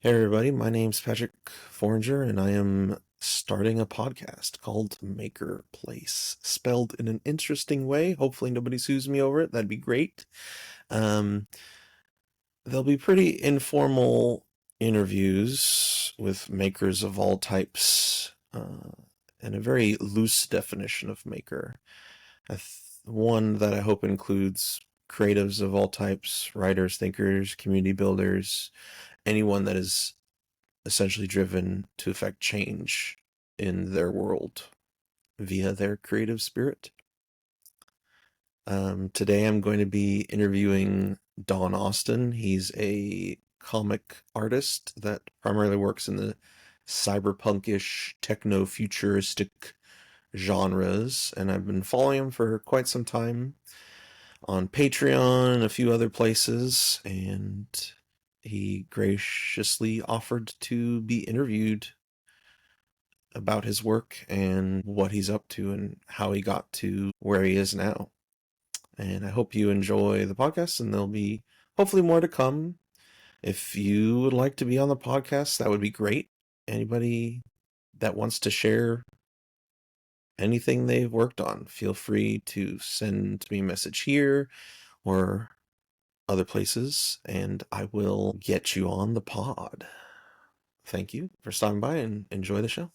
Hey everybody, my name's Patrick Forringer, and I am starting a podcast called Maker Place, spelled in an interesting way. Hopefully nobody sues me over it. That'd be great. Um, There'll be pretty informal interviews with makers of all types, and a very loose definition of maker. One that I hope includes creatives of all types, writers, thinkers, community builders, anyone that is essentially driven to effect change in their world via their creative spirit. Today I'm going to be interviewing Don Austin. He's a comic artist that primarily works in the cyberpunkish, techno-futuristic genres, and I've been following him for quite some time on Patreon and a few other places, and he graciously offered to be interviewed about his work and what he's up to and how he got to where he is now. And I hope you enjoy the podcast, and there'll be hopefully more to come. If you would like to be on the podcast, that would be great. Anybody that wants to share anything they've worked on, feel free to send me a message here or other places, and I will get you on the pod. Thank you for stopping by and enjoy the show.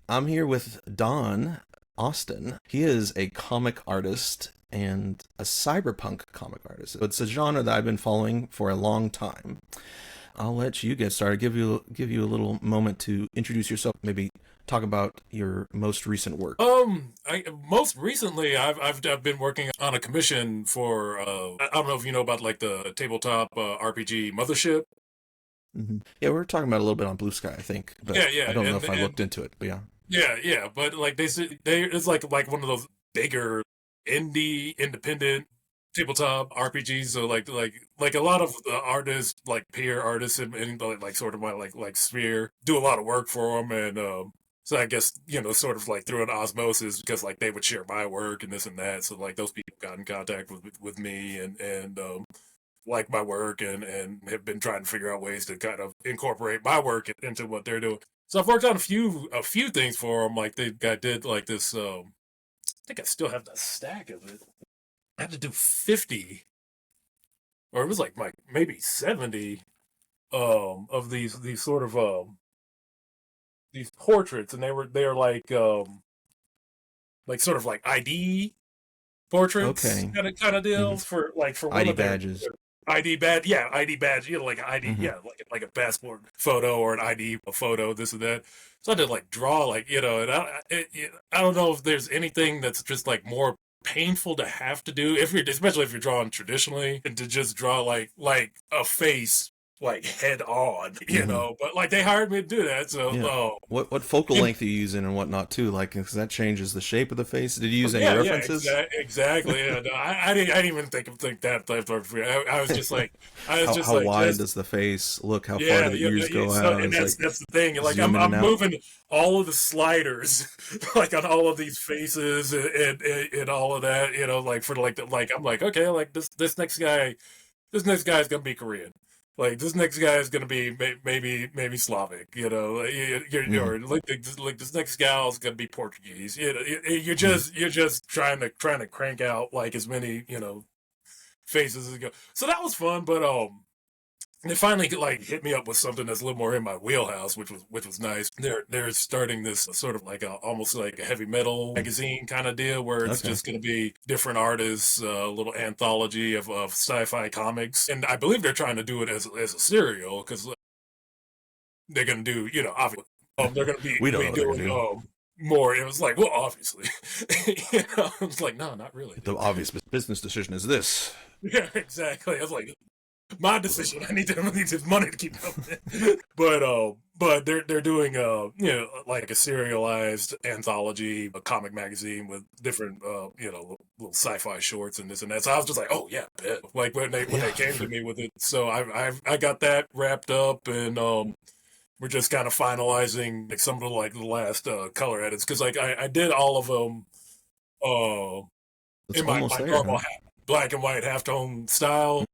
I'm here with Don Austin. He is a comic artist and a cyberpunk comic artist. It's a genre that I've been following for a long time. I'll let you get started. Give you a little moment to introduce yourself. Maybe talk about your most recent work. Most recently I've been working on a commission for I don't know if you know about like the tabletop RPG Mothership. Mm-hmm. Yeah, we were talking about it a little bit on Blue Sky, I think. But Yeah. I don't know if I looked into it. But yeah. Yeah. But like they it's like one of those bigger independent tabletop RPGs. So like a lot of the artists, like peer artists in like sort of my like sphere, do a lot of work for them, and so I guess, sort of like through an osmosis, because like they would share my work and this and that. So like those people got in contact with me and like my work and have been trying to figure out ways to kind of incorporate my work into what they're doing. So I've worked on a few things for them. Like I did like this. I think I still have that stack of it. I had to do 50, or it was like maybe 70 of these sort of these portraits, and they're like sort of like ID portraits, Okay. kind of Mm-hmm. deals for one ID of their badges. ID badge, yeah, ID badge, like an ID, Mm-hmm. yeah, like a passport photo or an ID photo, this and that. So I did like draw, like, and I don't know if there's anything that's just like more painful to have to do, especially if you're drawing traditionally, and to just draw like a face like head on, Mm-hmm. But like they hired me to do that, so Yeah. What focal length are you using and whatnot too? Like, because that changes the shape of the face. Did you use any yeah, references? exactly. Yeah, no, I didn't even think that. I was just like, How wide just does the face look? How far do yeah, the ears go so, out? and It's like that's the thing. Like zoom in I'm and out. moving all of the sliders, like on all of these faces and all of that. Like for like I'm like, okay, like this next guy, this next guy is gonna be Korean. Like this next guy is gonna be maybe Slavic, like, Mm-hmm. or like this next gal is gonna be Portuguese. Mm-hmm. You're just trying to crank out like as many faces as you go. So that was fun, but they finally like hit me up with something that's a little more in my wheelhouse, which was nice. They're starting this sort of like almost like a heavy metal magazine kind of deal, where it's Okay. just going to be different artists, a little anthology of sci-fi comics, and I believe they're trying to do it as a serial, because they're going to do, obviously, they're going to We don't know be what they're doing gonna do. more. It was like, well, obviously, it's like, no, not really, The dude. obvious business decision is this. Yeah, exactly. I was like, my decision. I need this money to keep coming. But they're doing like a serialized anthology, a comic magazine with different little sci-fi shorts and this and that. So I was just like, oh yeah, bet. Like when Yeah. they came to me with it. So I got that wrapped up, and we're just kind of finalizing like some of the last color edits, because like I did all of them uh It's in my almost there, normal huh? black and white halftone style.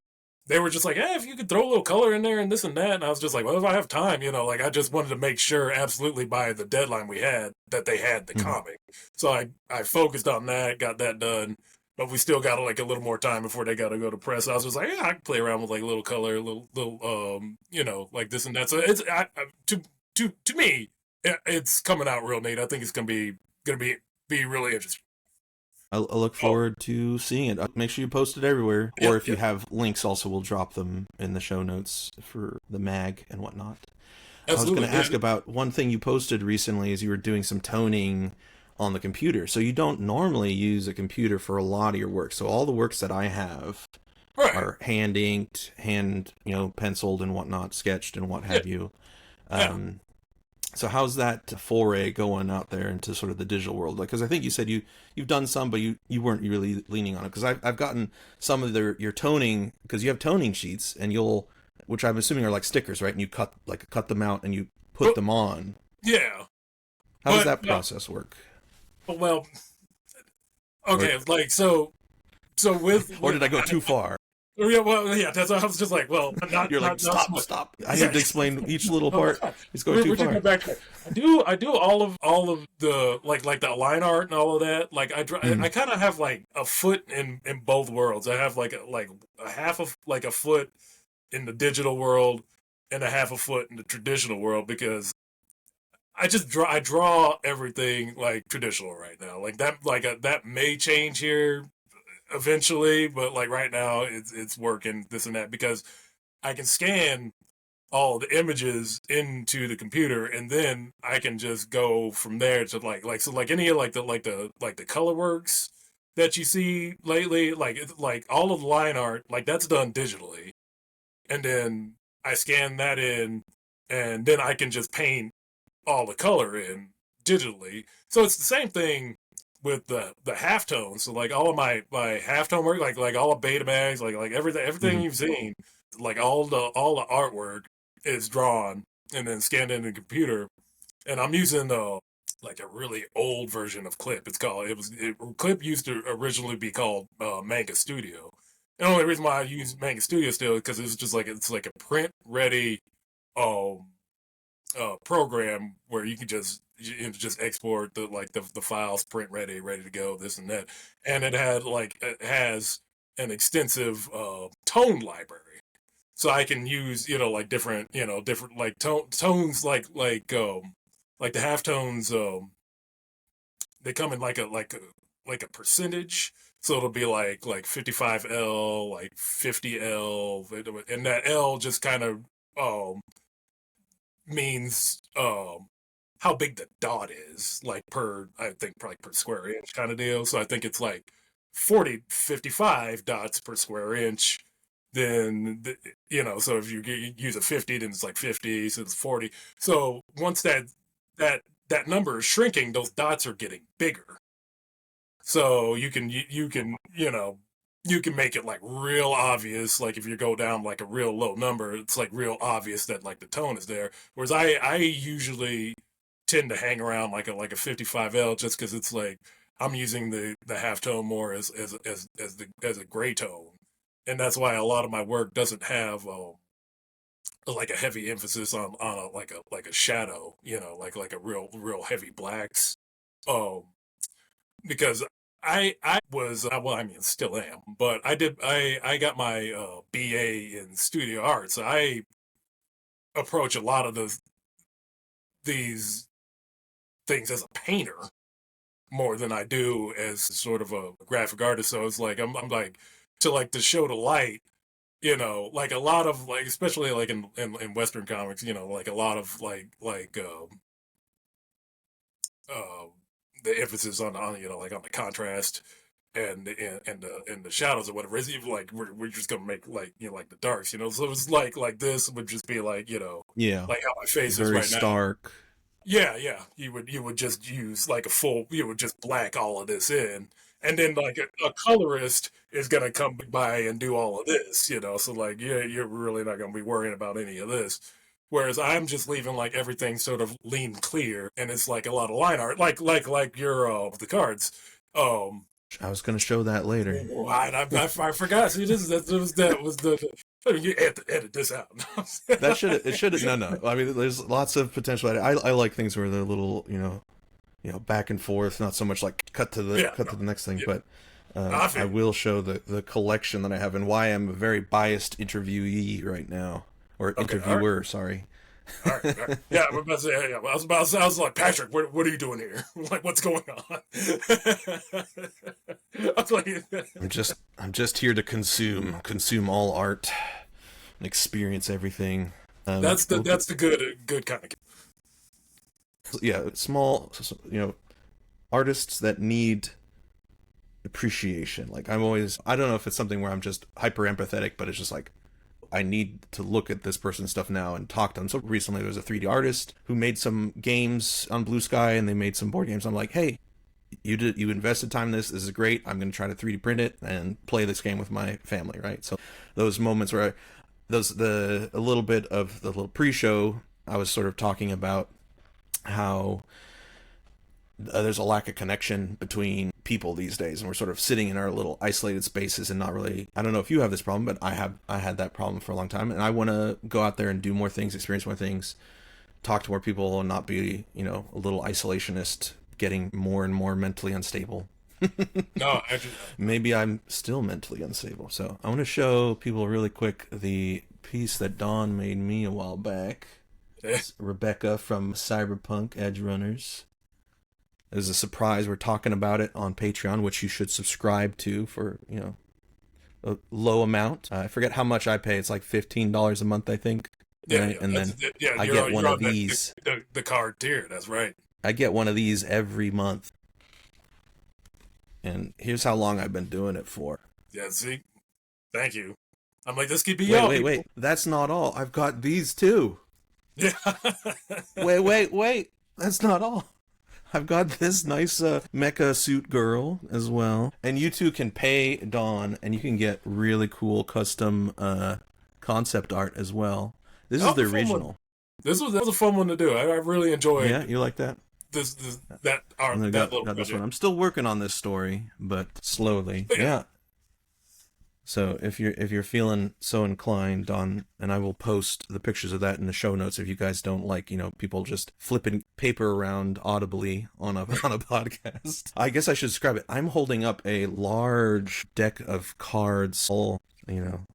they were just like, hey, if you could throw a little color in there and this and that. And I was just like, well, if I have time, like I just wanted to make sure absolutely by the deadline we had that they had the Mhm. comic. So I focused on that, got that done. But we still got like a little more time before they got to go to press. I was just like, yeah, I can play around with like a little color, little, like this and that. So it's to me, it's coming out real neat. I think it's gonna be really interesting. I'll look Oh, forward to seeing it. Make sure you post it everywhere, yep, or if you yep, have links, also we'll drop them in the show notes for the mag and whatnot. I was going absolutely. to ask about one thing you posted recently is you were doing some toning on the computer. So you don't normally use a computer for a lot of your work. So all the works that I have Right. are hand inked, hand, penciled and whatnot, sketched and what Yeah. have you. Yeah. Um, so how's that foray going out there into sort of the digital world? Like, because I think you said you've done some, but you weren't really leaning on it. Because I've gotten some of your toning, because you have toning sheets and which I'm assuming are like stickers, right? And you cut them out and you put But them on. yeah. How does But that process work? well, Or okay, like so or with did I go too far? yeah, well, yeah, that's I was just like, well, You're like, not so stop, much. stop. I Yeah. need to explain each little Oh my part. god. It's going too We should go far. back to it. I do all of the like the line art and all of that. Like I Mm, kind of have like a foot in both worlds. I have like a half of like a foot in the digital world and a half a foot in the traditional world because I draw everything like traditional right now. Like that may change here eventually, but like right now it's working this and that because I can scan all the images into the computer and then I can just go from there to so like any of like the color works that you see lately, like it's like all of the line art, like that's done digitally. And then I scan that in and then I can just paint all the color in digitally. So it's the same thing with the halftones. So like all of my halftone work, like all of Betamax, like everything mm, you've seen, like all the artwork is drawn and then scanned in the computer. And I'm using like a really old version of Clip. Clip used to originally be called Manga Studio. And the only reason why I use Manga Studio still is because it's like a print ready um program where you can just export the files print ready to go this and that, and it has an extensive tone library, so I can use like different like tones like the halftones they come in like a percentage. So it'll be like 55L, like 50L, and that L just kind of means how big the dot is, like per I think probably per square inch kind of deal. So I think it's like 55 dots per square inch. Then so if you use a 50, then it's like 50, so it's 40. So once that that number is shrinking, those dots are getting bigger. So you can make it like real obvious. Like if you go down like a real low number, it's like real obvious that like the tone is there. Whereas I usually tend to hang around like a 55L just because it's like I'm using the half tone more as a gray tone, and that's why a lot of my work doesn't have like a heavy emphasis on like a shadow, like a real heavy blacks. Um, because I was well, I mean, still am, but I got my BA in studio art, so I approach a lot of these things as a painter more than I do as sort of a graphic artist. So it's like I'm like to show the light, like a lot of like especially like in Western comics, like a lot of uh, the emphasis on like on the contrast and the shadows or whatever. It's even like we're just gonna make like like the darks, So it's like this would just be like yeah. like how my face is Very right now. stark. Yeah, yeah. You would just use like you would just black all of this in, and then like a colorist is gonna come by and do all of this, So like you're really not gonna be worrying about any of this. Whereas I'm just leaving like everything sort of lean clear, and it's like a lot of line art, like your the cards. Um, I was going to show that later. I forgot. See, that was the I mean, you edit this out. That should it should no. I mean, there's lots of potential. I like things where they're a little, back and forth, not so much like Yeah, cut no, to the next thing. yeah. But I I feel will show the collection that I have and why I'm a very biased interviewee right now, or okay. All right. interviewer. Sorry. All right, all right. Yeah, I was about to say, yeah, I was like, Patrick, what are you doing here? Like, what's going on? I was like, I'm just here to consume all art and experience everything. that's the good kind of. Yeah, small, artists that need appreciation. Like I don't know if it's something where I'm just hyper empathetic, but it's just like I need to look at this person's stuff now and talk to them. So recently there was a 3D artist who made some games on Blue Sky and they made some board games. I'm like, hey, you invested time in this. This is great. I'm going to try to 3D print it and play this game with my family, right? So those moments where a little bit of the little pre-show, I was sort of talking about how there's a lack of connection between people these days, and we're sort of sitting in our little isolated spaces and not really. I don't know if you have this problem, but I had that problem for a long time, and I want to go out there and do more things, experience more things, talk to more people, and not be a little isolationist, getting more and more mentally unstable. No, actually, Maybe I'm still mentally unstable. So I want to show people really quick the piece that Dawn made me a while back. yeah. Rebecca from Cyberpunk Edge Runners. It was a surprise. We're talking about it on Patreon, which you should subscribe to for, a low amount. I forget how much I pay. It's like $15 a month, I think. Yeah, Right? yeah, And then yeah. I get one You're of on that, these. the card tier. That's right. I get one of these every month. And here's how long I've been doing it for. Yeah, see, thank you. I'm like, this could be y'all. Wait. That's not all. I've got these too. Yeah. Wait. That's not all. I've got this nice mecha suit girl as well. And you two can pay Dawn and you can get really cool custom concept art as well. This is the original. That was a fun one to do. I really enjoyed. Yeah, you like that? That art that little got this project. one. I'm still working on this story, but slowly. Yeah. So if you're feeling so inclined, Don, and I will post the pictures of that in the show notes if you guys don't like, people just flipping paper around audibly on a on a podcast. I guess I should describe it. I'm holding up a large deck of cards, all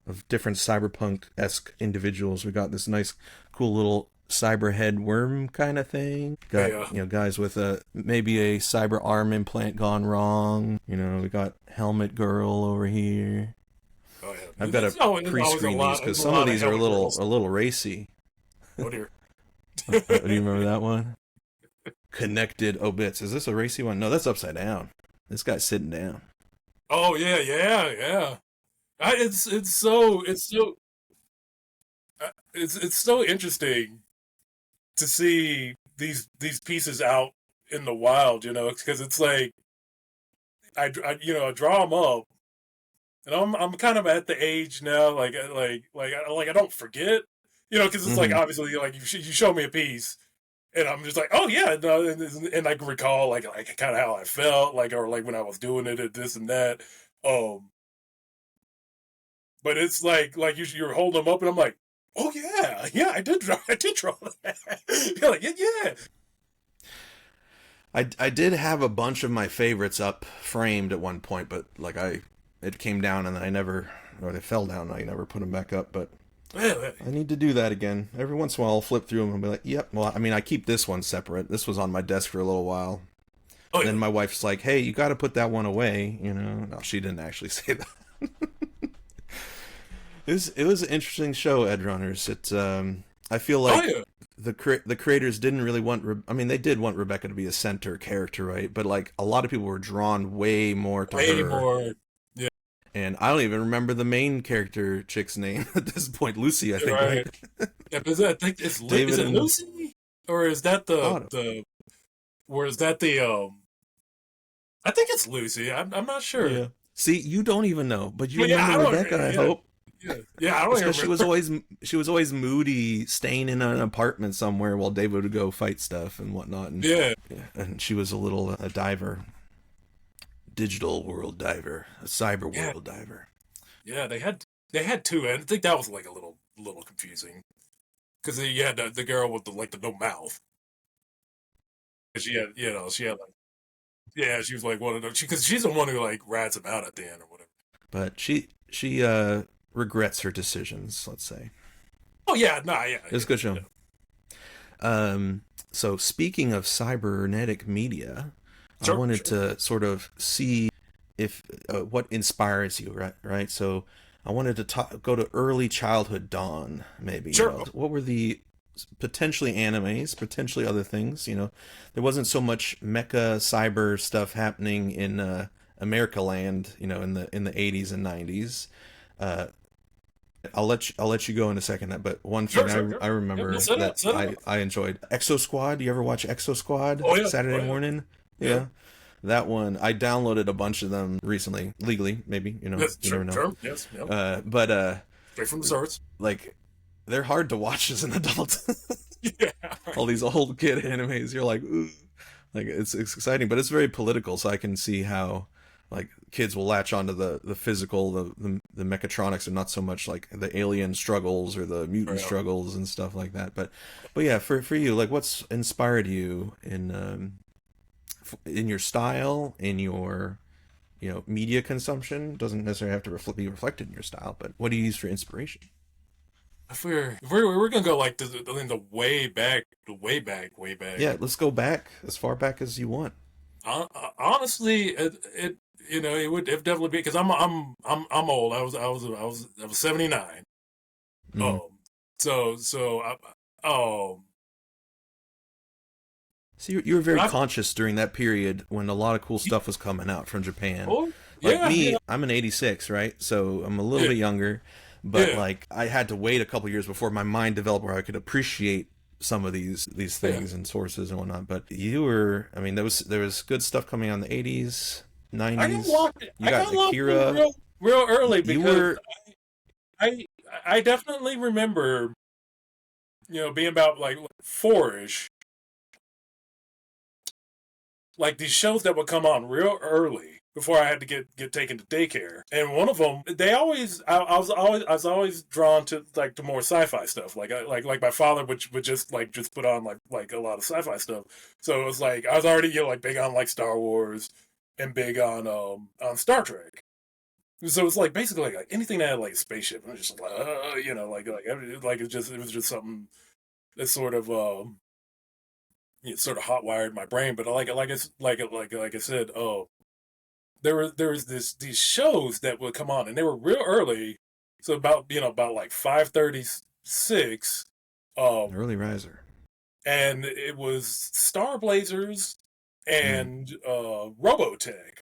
of different cyberpunk-esque individuals. We got this nice, cool little cyber head worm kind of thing. Got guys with maybe a cyber arm implant gone wrong. We got helmet girl over here. Oh, yeah. I've got to pre-screen these because some of these are a little racy. Oh dear. Do you remember that one? Connected obits. Is this a racy one? No, that's upside down. This guy's sitting down. Oh yeah. It's so interesting to see these pieces out in the wild, because it's like I draw them up, and I'm kind of at the age now, like I don't forget, because it's like obviously like you show me a piece, and I'm just like, oh yeah, no, and I can recall like kind of how I felt, like or like when I was doing it and this and that, but it's like you're holding them up, and I'm like, oh yeah, I did draw that. You're like, yeah. I did have a bunch of my favorites up framed at one point, but like it came down and then they fell down and I never put them back up, but I need to do that again. Every once in a while I'll flip through them and be like, yep, well, I mean, I keep this one separate. This was on my desk for a little while. Oh, and then my wife's like, hey, you got to put that one away, No, she didn't actually say that. It was an interesting show, Edgerunners. It's I feel like the creators didn't really want. I mean, they did want Rebecca to be a center character, right? But like a lot of people were drawn way more to her. More, yeah. And I don't even remember the main character chick's name at this point. Lucy, I think. Right? Yeah, but I think is it Lucy, or is that or is that the I think it's Lucy. I'm not sure. Yeah. See, you don't even know, but you remember Rebecca. I hope. Yeah, I don't remember. She was always moody, staying in an apartment somewhere while David would go fight stuff and whatnot. And, and she was a diver, digital world diver, a cyber world diver. Yeah, they had They had two, and I think that was like a little confusing because you had the girl with the no mouth. She had, she had like, yeah, she was like one of them because she's the one who like rats him out at the end or whatever. But she regrets her decisions. Let's say Oh yeah, nah, yeah, it's a good show. yeah. So speaking of cybernetic media, I Sure, wanted sure, to sort of see if what inspires you, right? Right. So I wanted to go to early childhood Dawn, maybe. sure. What were the potentially animes, potentially other things? There wasn't so much mecha cyber stuff happening in America Land, in the 80s and 90s. Uh, I'll let you go in a second. But one Sure, thing sure, sure. I Yep, no, remember set that up, set I up. I enjoyed Exo Squad. You ever watch Exo Squad Oh yeah, oh Saturday yeah, morning? yeah. Yeah, that one I downloaded a bunch of them recently, legally maybe. Yes, You sure, never know. sure. Yes, yep. But Straight from the source. like they're hard to watch as an adult. Yeah, All these old kid animes, you're like, ooh. Like it's exciting, but it's very political. So I can see how like kids will latch onto the physical, the mechatronics, and not so much like the alien struggles or the mutant right. struggles and stuff like that. But yeah, for you, like what's inspired you in your style, in your media consumption? Doesn't necessarily have to be reflected in your style, but what do you use for inspiration? If we're gonna go like in the way back, way back. Yeah, let's go back as far back as you want. Honestly, it it would definitely be because I'm old. I was 79. Mm-hmm. Um, so So you were very I conscious during that period when a lot of cool stuff was coming out from Japan. oh Like yeah, me, yeah, I'm an 86, right? So I'm a little yeah, bit younger, but yeah, like I had to wait a couple years before my mind developed where I could appreciate some of these yeah. things and sources and whatnot. But you were, I mean, there was good stuff coming out in the 80s, I got 90s. locked. You I got got locked in Akira. real early You because were I I definitely remember being about like four-ish, like these shows that would come on real early before I had to get taken to daycare. And one of them, they always, I was always drawn to like the more sci-fi stuff. Like my father would just put on like a lot of sci-fi stuff. So it was like I was already like big on like Star Wars and big on Star Trek. So it's like basically like anything that had like a spaceship. And I was just like it was just something that sort of hot wired my brain. But like I said, there was these shows that would come on, and they were real early, so about like 5:36, an um, early riser. and it was Star Blazers Mm, and Robotech,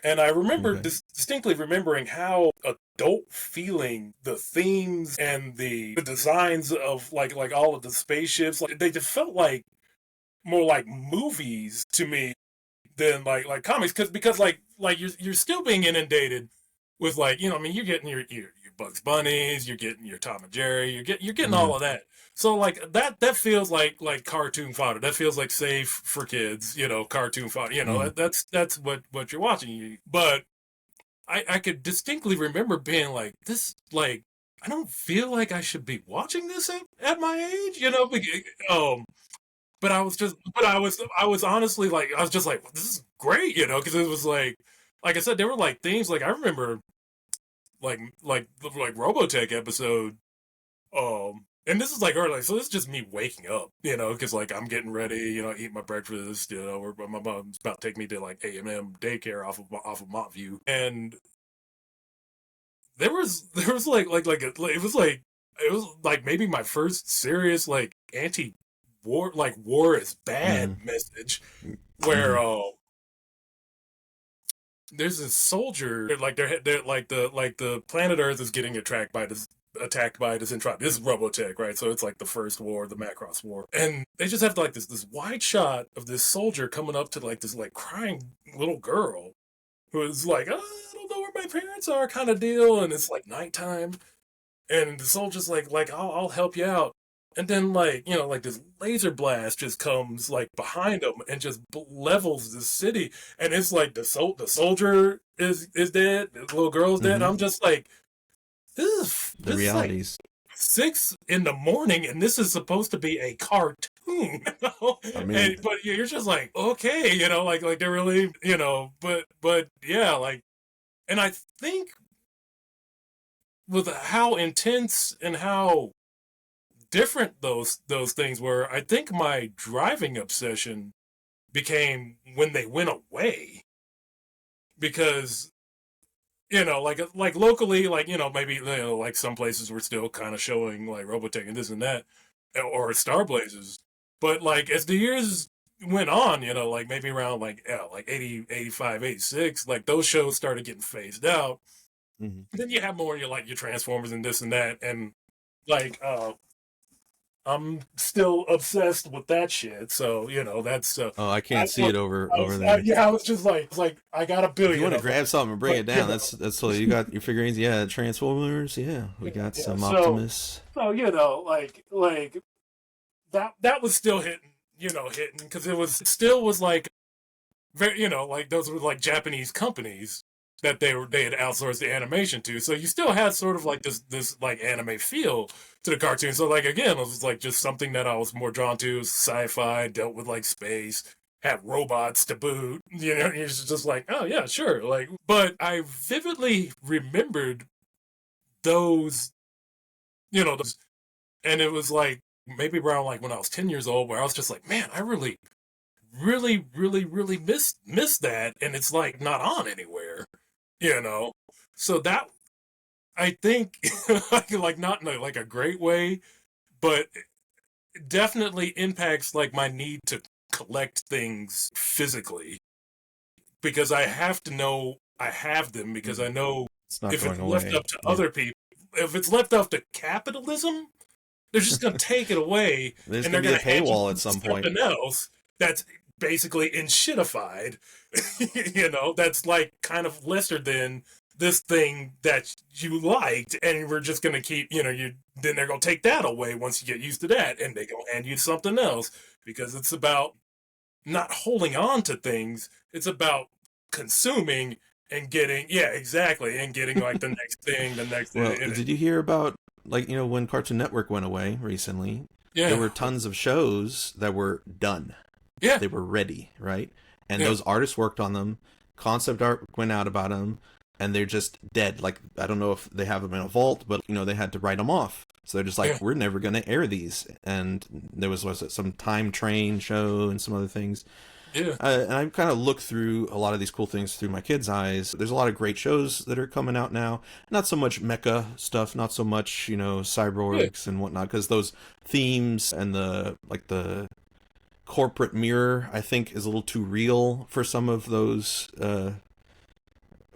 and I remember okay. distinctly remembering how adult feeling the themes and the designs of like all of the spaceships, like they just felt like more like movies to me than like comics because like you're still being inundated with like I mean you're getting your Bugs Bunnies, you're getting your Tom and Jerry, you're getting Mm, all of that. So like that feels like cartoon fodder. That feels like safe for kids, cartoon fodder. mm. That's what you're watching. But I could distinctly remember being like this like I don't feel like I should be watching this at my age, but I was honestly like, I was just like, this is great, because it was like I said, there were like themes. Like I remember, like Robotech episode, and this is like early, so this is just me waking up, because like I'm getting ready, eat my breakfast, or my mom's about to take me to like A&M daycare off of Montview, and there was it was like maybe my first serious like anti-war like war is bad Mm, message where mm, there's this soldier like they're like the planet Earth is getting attacked by this entrapment. This is Robotech, right? So it's like the first war, the Macross War, and they just have like this wide shot of this soldier coming up to like this like crying little girl who is like, oh, I don't know where my parents are, kind of deal, and it's like nighttime, and the soldier's like I'll help you out. And then like this laser blast just comes like behind them and just levels the city, and it's like the soldier is dead, the little girl's dead. mm-hmm. I'm just like, the this is like realities. 6 in the morning, and this is supposed to be a cartoon, I mean, and but you're just like, okay, like they're really, but yeah, like, and I think with how intense and how different those things were, I think my driving obsession became when they went away because like locally, like maybe like some places were still kind of showing like Robotech and this and that, or Star Blazers, but like as the years went on, like maybe around like like 80, 85, 86, like those shows started getting phased out. mhm. Then you have more your Transformers and this and that, and like I'm still obsessed with that shit. So that's Oh, I I can't see was, it over there. yeah, I was just like, it's like I got a If you billion want to of them, grab something and bring but it down, that's what you got your figurines. Yeah, Transformers. Yeah, we got yeah. some So Optimus. like that was still hitting, hitting because it still was like very, like those were like Japanese companies that they had outsourced the animation to. So you still had sort of like this like anime feel to the cartoon. So like again, it was like just something that I was more drawn to. Sci-fi, dealt with like space, had robots to boot. It's just like, oh yeah, sure. Like, but I vividly remembered those, those, and it was like maybe around like when I was 10 years old, where I was just like, man, I really, really, really, really miss that, and it's like not on anywhere, you know. So that I think like not in like a great way, but it definitely impacts like my need to collect things physically because I have to know I have them because I Mhm. know It's not if it's going left away. up to Yeah, other people, if it's left up to capitalism, they're just going to take it away there's and gonna they're be a going to hand you paywall at some point. something else that's basically enshittified, that's like kind of lesser than this thing that you liked, and we're just going to keep, then they're going to take that away once you get used to that, and they're going to hand you something else because it's about not holding on to things, it's about consuming and getting, yeah, exactly, and getting like the next thing, Well, did you hear about like when Cartoon Network went away recently? There yeah, were tons of shows that were done. yeah, They were ready, right? And yeah, those artists worked on them. Concept art went out about them, and they're just dead. Like I don't know if they have them in a vault, but they had to write them off. So they're just yeah, like, we're never going to air these. And there was it some Time Train show and some other things. yeah, And I kind of look through a lot of these cool things through my kids' eyes. There's a lot of great shows that are coming out now. Not so much mecha stuff, not so much yeah. cyborgs and whatnot, because those themes and the corporate mirror, I think, is a little too real for some of those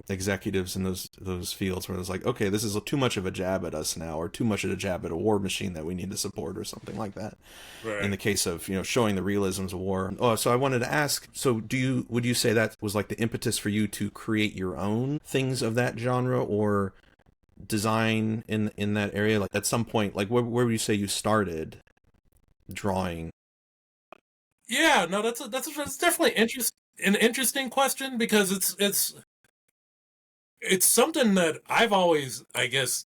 executives in those fields, where it's like, okay, this is too much of a jab at us now, or too much of a jab at a war machine that we need to support, or something like that. In Right. the case of showing the realisms of war. Oh, so I wanted to ask, so would you say that was like the impetus for you to create your own things of that genre, or design in that area? Like at some point, like where would you say you started drawing? Yeah, no, that's definitely an interesting question because it's something that I've always, I guess,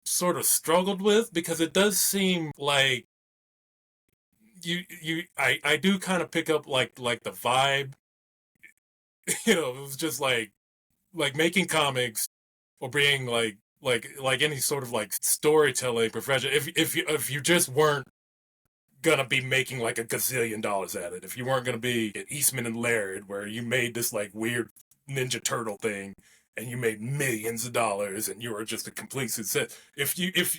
sort of struggled with because it does seem like I do kind of pick up like the vibe, it was just like making comics or being like any sort of like storytelling profession. If you just weren't gonna be making like a gazillion dollars at it, if you weren't gonna be at Eastman and Laird where you made this like weird Ninja Turtle thing and you made millions of dollars and you were just a complete success. If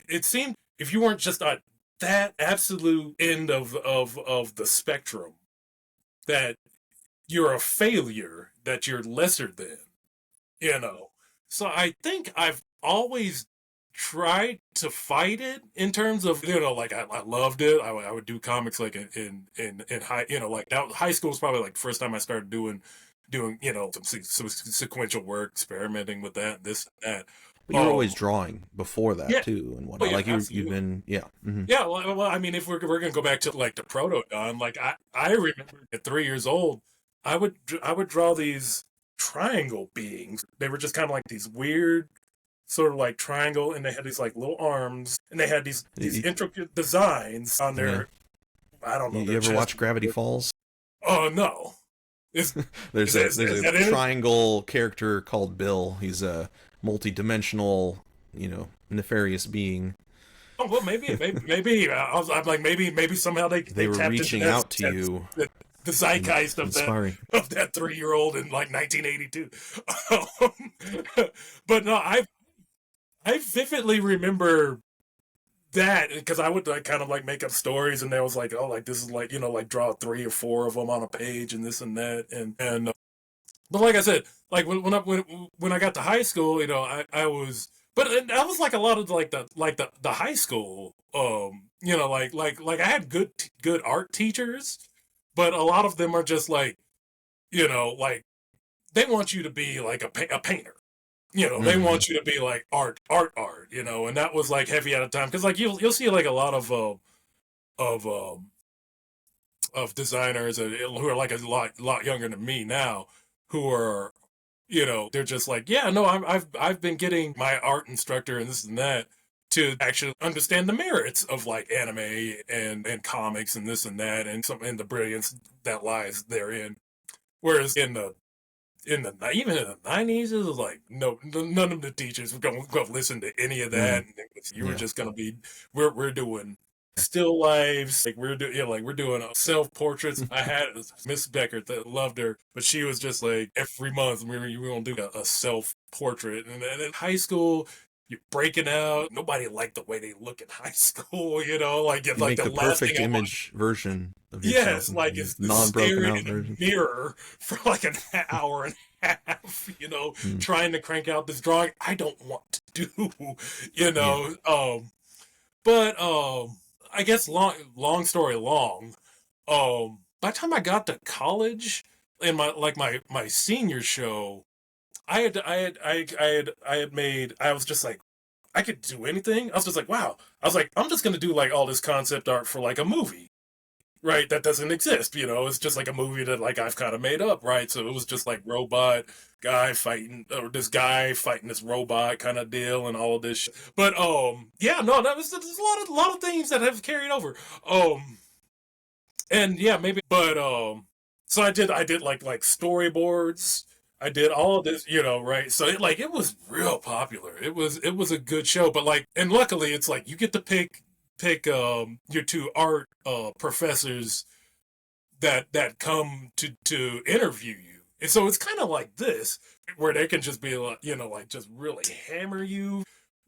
it seemed if you weren't just at that absolute end of the spectrum, that you're a failure, that you're lesser than, you know. So I think I've always tried to fight it in terms of, like I loved it. I would do comics like in high, like that high school was probably like the first time I started doing some sequential work, experimenting with that, this and that. But you were always drawing before that Yeah, too, and oh whatnot. yeah, Like you've absolutely. been, yeah. Hmm. Yeah, well, I mean, if we're gonna go back to like the proto Don, like I remember at 3 years old, I would draw these triangle beings. They were just kind of like these weird sort of like triangle, and they had these like little arms, and they had these intricate designs on Yeah. their, I don't know, You their ever chest. watch Gravity Falls? Oh no, is There's is a that in it? triangle character called Bill. He's a multi-dimensional, nefarious being. Oh well, maybe I'm like maybe somehow They they were tapped into reaching out to you the and zeitgeist inspiring. of that 3-year-old in like 1982. But no, I vividly remember that because I would like kind of like make up stories, and there was like, oh, like this is like, like draw 3 or 4 of them on a page and this and that, and but like I said, like when I got to high school, I was, but that was like a lot of like the high school, like I had good art teachers, but a lot of them are just like, like they want you to be like a painter. They Hmm. want you to be like art, and that was like heavy at a time because like you'll see like a lot of of designers who are like a lot younger than me now, who are, they're just like, yeah, no, I've been getting my art instructor and this and that to actually understand the merits of like anime and comics and this and that and the brilliance that lies therein. Whereas even in the 90s, it was like no, none of the teachers were going to listen to any of Hmm. that. And you were Yeah. just going to be, we're doing still lives, like we're doing, like we're doing self portraits. I had Miss Becker that loved her, but she was just like every month we were going to do a self portrait, and in high school. You're breaking out. Nobody liked the way they look in high school, like it's You like make the the last thing perfect I want. image version of yourself, Yes, like it's non-broken staring out in the version. mirror for like an hour and a half, Mm. trying to crank out this drawing I don't want to do, you Yeah. know. But I guess long story long, by the time I got to college in my senior show, I had made I was just like I could do anything. I was just like, wow. I was like, I'm just gonna do like all this concept art for like a movie, right? That doesn't exist, it's just like a movie that like I've kind of made up, right? So it was just like robot guy fighting, or this guy fighting this robot kind of deal and all of this shit. But yeah, no, there's a lot of things that have carried over. And yeah, maybe, but so I did like storyboards. I did all of this, right? So it was real popular. It was a good show, but like, and luckily it's like you get to pick your two art professors that come to interview you. And so it's kind of like this, where they can just be like, like just really hammer you.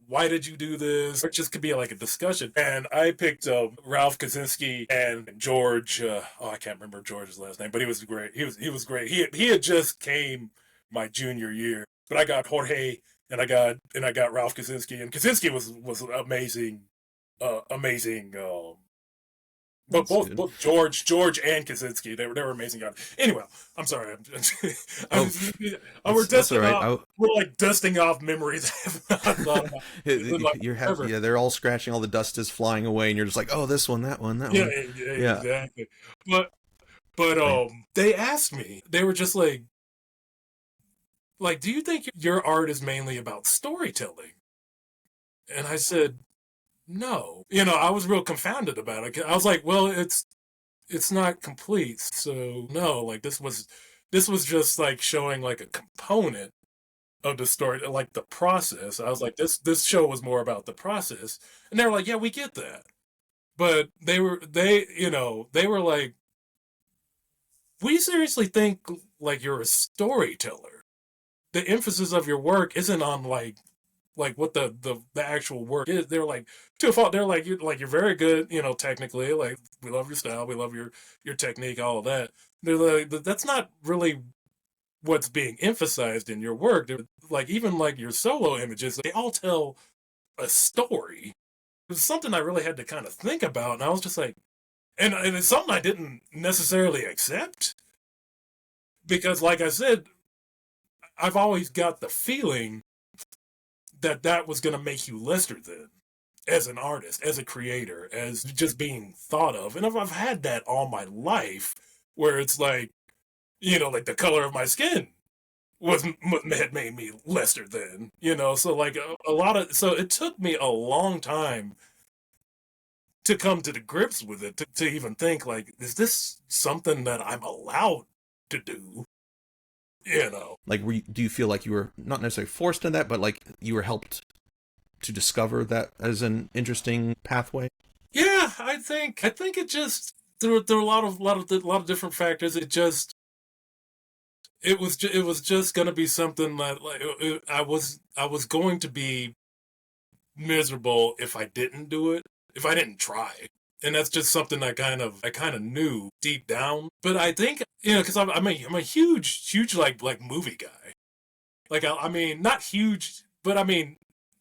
Why did you do this? Or it just could be like a discussion. And I picked Ralph Kaczynski and George. I can't remember George's last name, but he was great. He was great. He had just came my junior year, but I got Jorge and I got Ralph Kaczynski, and Kaczynski was amazing, amazing. But That's both good. both George and Kaczynski, they were amazing guys. Anyway, I'm sorry. I'm, Oh, we're that's all dusting right. off. We're like dusting off memories I have not thought about in like You're forever. yeah, they're all scratching, all the dust is flying away, and you're just like, oh, this one, that one, that Yeah, one. yeah, Yeah. exactly. But I they asked me. They were just like, do you think your art is mainly about storytelling? And I said, no. I was real confounded about it. I was like, well, it's not complete. So no, like this was just like showing like a component of the story, like the process. I was like, this show was more about the process, and they were like, yeah, we get that, but they were like, we seriously think like you're a storyteller. The emphasis of your work isn't on like what the actual work is. They're like to a fault. They're like you're very good, technically. Like we love your style, we love your technique, all of that. They're like, that's not really what's being emphasized in your work. They're like even like your solo images, they all tell a story. It was something I really had to kind of think about, and I was just like, and it's something I didn't necessarily accept because, like I said, I've always got the feeling that was going to make you lesser than as an artist, as a creator, as just being thought of. And I've had that all my life where it's like, like the color of my skin had made me lesser than, you know. So like a lot of, so it took me a long time to come to the grips with it, to even think like, is this something that I'm allowed to do? You know, Like, do you feel like you were not necessarily forced in that, but like you were helped to discover that as an interesting pathway? yeah, I think it just through a lot of different factors. It was just gonna be something that like I was going to be miserable if I didn't do it, if I didn't try. And that's just something I kind of knew deep down. But I think, you know, because I'm a huge like movie guy. Like I mean, not huge, but I mean,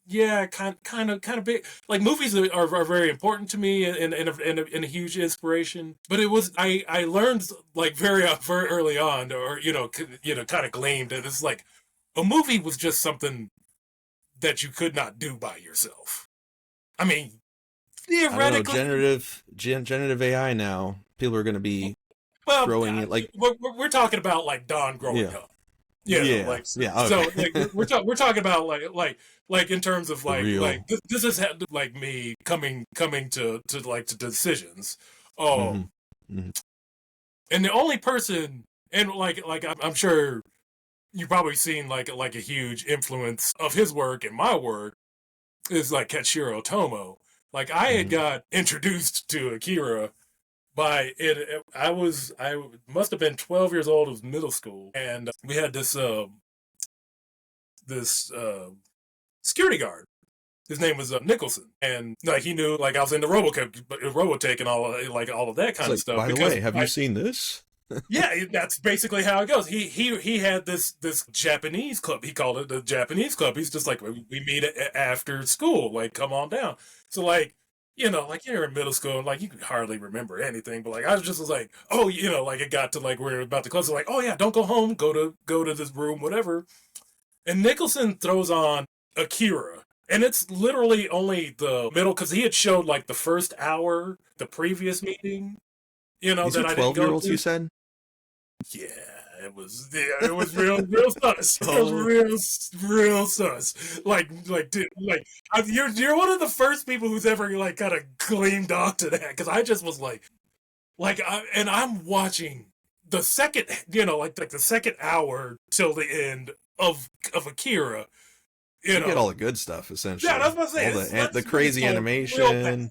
yeah, kind of big. Like movies are very important to me, and a huge inspiration. But it was I learned like very early on, or you know, kind of gleaned that it's like a movie was just something that you could not do by yourself. I mean, I don't know, theoretically, generative AI now. People are going to be well, throwing it like, we're talking about like Don growing yeah, up. You know, yeah, like yeah. so, Okay, like we're talking about like in terms of the real. this is like me coming to decisions. Hmm. Um, Hmm. and the only person, and like I'm sure you've probably seen like a huge influence of his work and my work is like Katshiro Otomo. Like I had Hmm. got introduced to Akira by it. I must have been 12 years old. It was middle school, and we had this security guard. His name was Nicholson, and like he knew like I was into Robotech and all of that It's kind of like, stuff by the because way, have you seen this? yeah, that's basically how it goes. He had this Japanese club. He called it the Japanese club. He's just like we meet after school. Like come on down. So like you know like you're in middle school and like you can hardly remember anything. But like I was like oh you know like it got to like we're about to close. So like oh yeah don't go home go to this room whatever. And Nicholson throws on Akira. And it's literally only the middle because he had showed like the first hour the previous meeting, you know, These are that I didn't go 12-year-olds, you to. said? Yeah, it was real sus. It was Oh, real sus. Dude, like you're one of the first people who's ever like kind of gleamed onto that because I just was and I'm watching the second, you know, like the second hour till the end of Akira, you you get all know. the good stuff Yeah, essentially. that's what I'm saying. All the It's crazy going real bad. animation.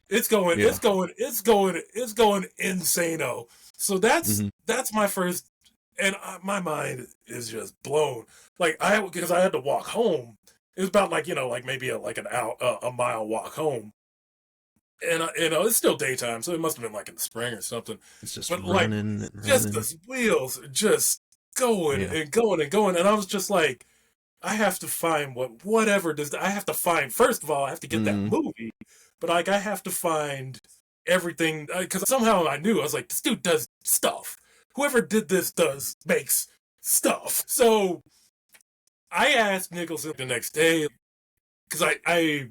It's Yeah. going, it's going insano. So Hmm. that's my first, and my mind is just blown. Like because I had to walk home. It was about like you know like maybe like an hour, a mile walk home, and you know it's still daytime, so it must have been like in the spring or something. It's just But like running and just running. the wheels are just going Yeah. and going and going, and I was just like, I have to find whatever does. I have to find first of all, I have to get that Mm. movie, but like I have to find everything because somehow I knew I was like, this dude does stuff. Whoever did this makes stuff. So I asked Nicholson the next day because I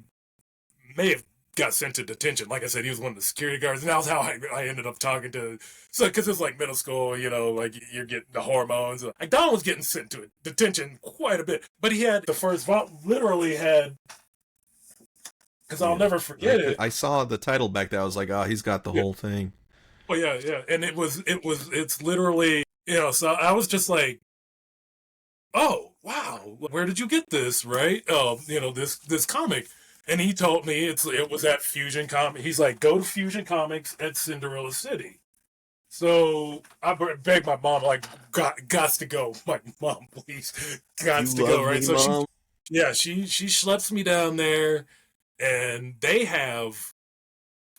may have got sent to detention. Like I said, he was one of the security guards, and that was how I ended up talking to. So, because it's like middle school, you know, like you're getting the hormones. Like Don was getting sent to detention quite a bit, but he had the first literally had because I'll Yeah. never forget it. I saw the title back there. I was like, oh, he's got the Yeah, whole thing. oh yeah, and it's literally you know. So I was just like, oh wow, where did you get this? Right? Oh, you know this comic. And he told me it was at Fusion Comics. He's like, go to Fusion Comics at Cinderella City. So I begged my mom, like, got to go. Like, mom, please, got You to go, love right? me, So mom. she schleps me down there, and they have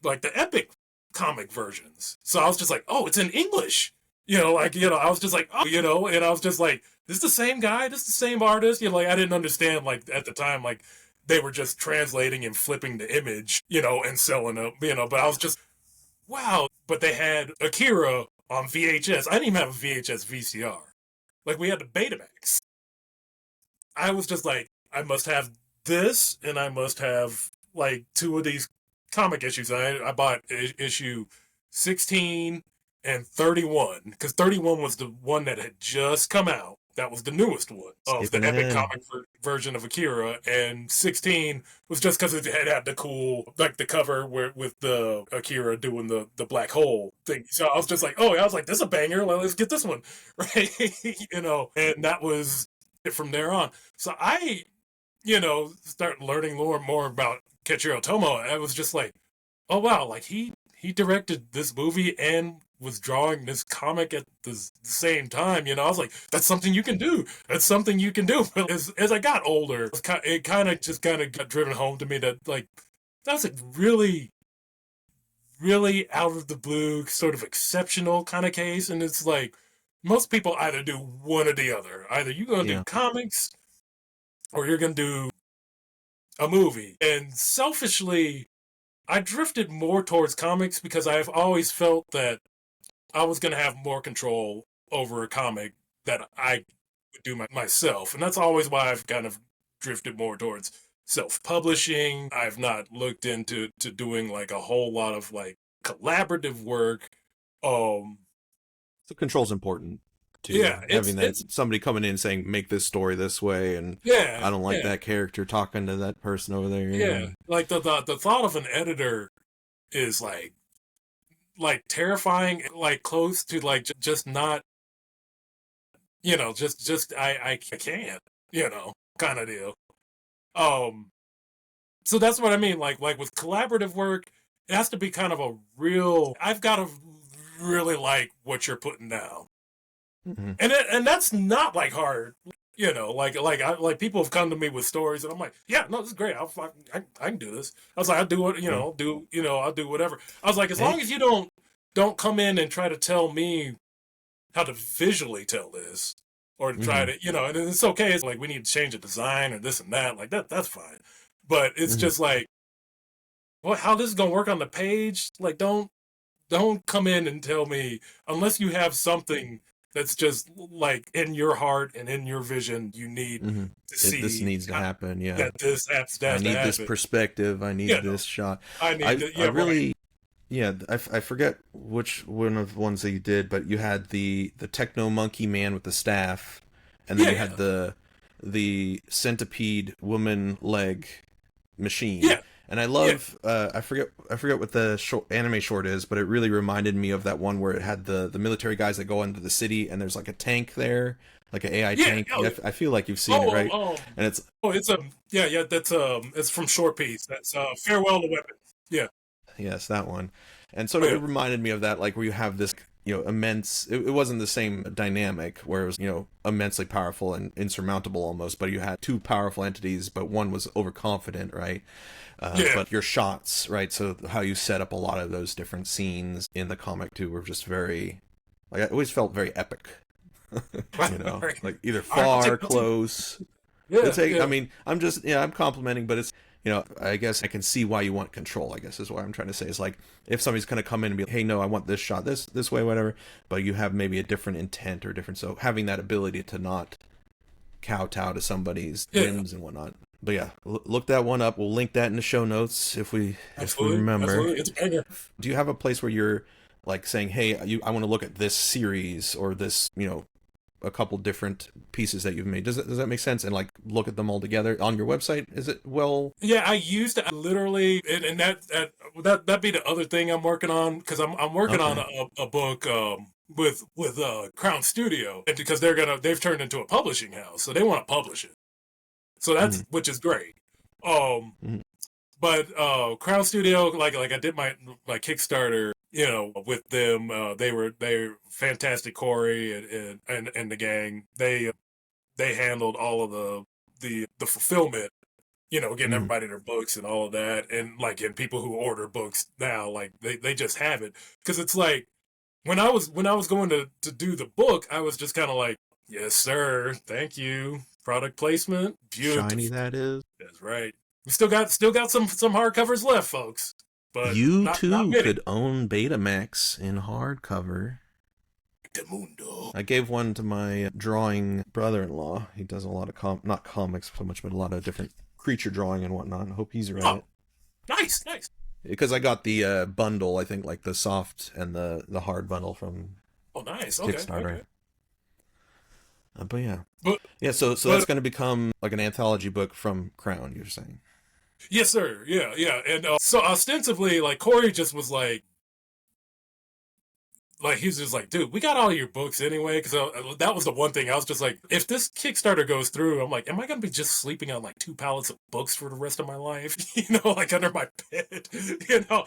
like the epic comic versions. So I was just like, oh, it's in English. I was just like, oh, and I was just like, this is the same guy, this is the same artist. Like I didn't understand like at the time, like they were just translating and flipping the image, and selling them, but I was just wow. But they had Akira on VHS. I didn't even have a VHS VCR. Like we had the Betamax. I was just like, I must have this, and I must have like two of these comic issues. I bought issue 16 and 31 because 31 was the one that had just come out. That was the newest one of Skipping the epic ahead. comic version of Akira, and 16 was just because it had the cool, like the cover where with the Akira doing the black hole thing. So I was just like, oh, I was like, this is a banger. Well, let's get this one, right? And that was it from there on. So I, start learning more and more about Keiichiro Tomo. I was just like, oh wow, like he directed this movie and was drawing this comic at the same time. I was like, that's something you can do. That's something you can do. But as I got older, it kind of just kind of got driven home to me that like that's a really really out of the blue sort of exceptional kind of case, and it's like most people either do one or the other. Either you're gonna do Yeah. comics or you're gonna do a movie. And selfishly, I drifted more towards comics because I've always felt that I was going to have more control over a comic that I would do myself. And that's always why I've kind of drifted more towards self-publishing. I've not looked into doing like a whole lot of like collaborative work. Um So control's important too. yeah, Having that it's somebody coming in saying make this story this way, and yeah, I don't like yeah. that character talking to that person over there. Yeah, And like the thought of an editor is like terrifying, like close to like just not, just I can't, kind of deal. Um, so that's what I mean. Like with collaborative work, it has to be kind of a real. I've got to really like what you're putting down, mhm. and that's not like hard. Like people have come to me with stories, and I'm like, yeah, no, this is great. I can do this. I was like, I'll do it. Yeah. I'll do whatever. I was like, as Hey. long as you don't come in and try to tell me how to visually tell this, or to try Hmm. to, and it's okay. It's like we need to change the design or this and that. Like that's fine. But it's Hmm. just like, well, how this is gonna work on the page? Like, don't come in and tell me unless you have something that's just like in your heart and in your vision. You need Hmm. to This see needs to happen. Yeah. that this I has to need this happen. perspective. I need You know, this shot. I need I to. I Yeah, right. really, yeah. I forget which one of the ones that you did, but you had the techno monkey man with the staff, and then Yeah, you had yeah, the centipede woman leg machine. yeah, And I yeah, love I forget what the anime short is, but it really reminded me of that one where it had the military guys that go into the city and there's like a tank there, like an AI yeah. tank. Oh, Yeah, I feel like you've seen it, oh, right? And it's it's yeah, yeah. That's it's from Short Piece. That's Farewell to Weapons. Yeah, yes, that one. And sort oh, of it yeah, reminded me of that, like where you have this, immense. It wasn't the same dynamic where it was, immensely powerful and insurmountable almost, but you had two powerful entities, but one was overconfident, right? yeah. But your shots, right? So how you set up a lot of those different scenes in the comic too were just very, like I always felt very epic. Right. Like either All right, far, I'll take. close. Yeah, It's a. I yeah. mean, I'm just, yeah, I'm complimenting, but it's, I guess I can see why you want control. I guess is what I'm trying to say. Is like if somebody's gonna come in and be like, hey, no, I want this shot this way, whatever. But you have maybe a different intent or different. So having that ability to not kowtow to somebody's Yeah, whims and whatnot. But yeah, look that one up. We'll link that in the show notes if we absolutely, remember. absolutely. It's a banger. Do you have a place where you're like saying, "Hey, I want to look at this series or this, a couple different pieces that you've made." Does that make sense? And like look at them all together on your website? Is it well? Yeah, I used to literally, and that be the other thing I'm working on because I'm working on Okay. a book with Crown Studio, and because they've turned into a publishing house, so they want to publish it. So Mm-hmm. that's which is great. Um, Mm-hmm. but Crown Studio, like I did my Kickstarter, with them. They're fantastic. Corey and the gang. They handled all of the fulfillment. Getting Mm-hmm. everybody their books and all of that, and people who order books now, like they just have it because it's like when I was going to do the book, I was just kind of like, yes, sir, thank you, product placement, Shiny beautiful. that is. That's right. We still got some hardcovers left, folks, but You not too many. could own Betamax in hardcover. The mundo. I gave one to my drawing brother-in-law. He does a lot of not comics so much, but a lot of different creature drawing and whatnot. I hope he's read Oh, it nice, nice. because I got the bundle. I think like the soft and the hard bundle from Oh, nice. Okay, Kickstarter. okay. But yeah, But yeah. So that's but going to become like an anthology book from Crown. You're saying? yes, sir. Yeah, yeah. And so ostensibly, like Corey just was like he's just like, dude, we got all your books anyway. Because that was the one thing I was just like, if this Kickstarter goes through, I'm like, am I gonna be just sleeping on like 2 pallets of books for the rest of my life? Like under my bed.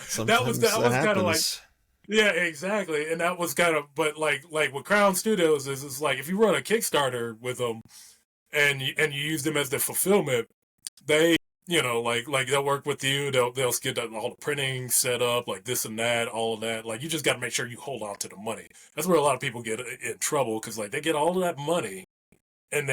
Sometimes That that was kind of like, happens. yeah, exactly. And that was kind of, but like with Crown Studios is it's like if you run a Kickstarter with them and you use them as the fulfillment, they like they'll work with you. They'll get all the printing set up, like this and that, all of that. Like you just got to make sure you hold on to the money. That's where a lot of people get in trouble because like they get all of that money and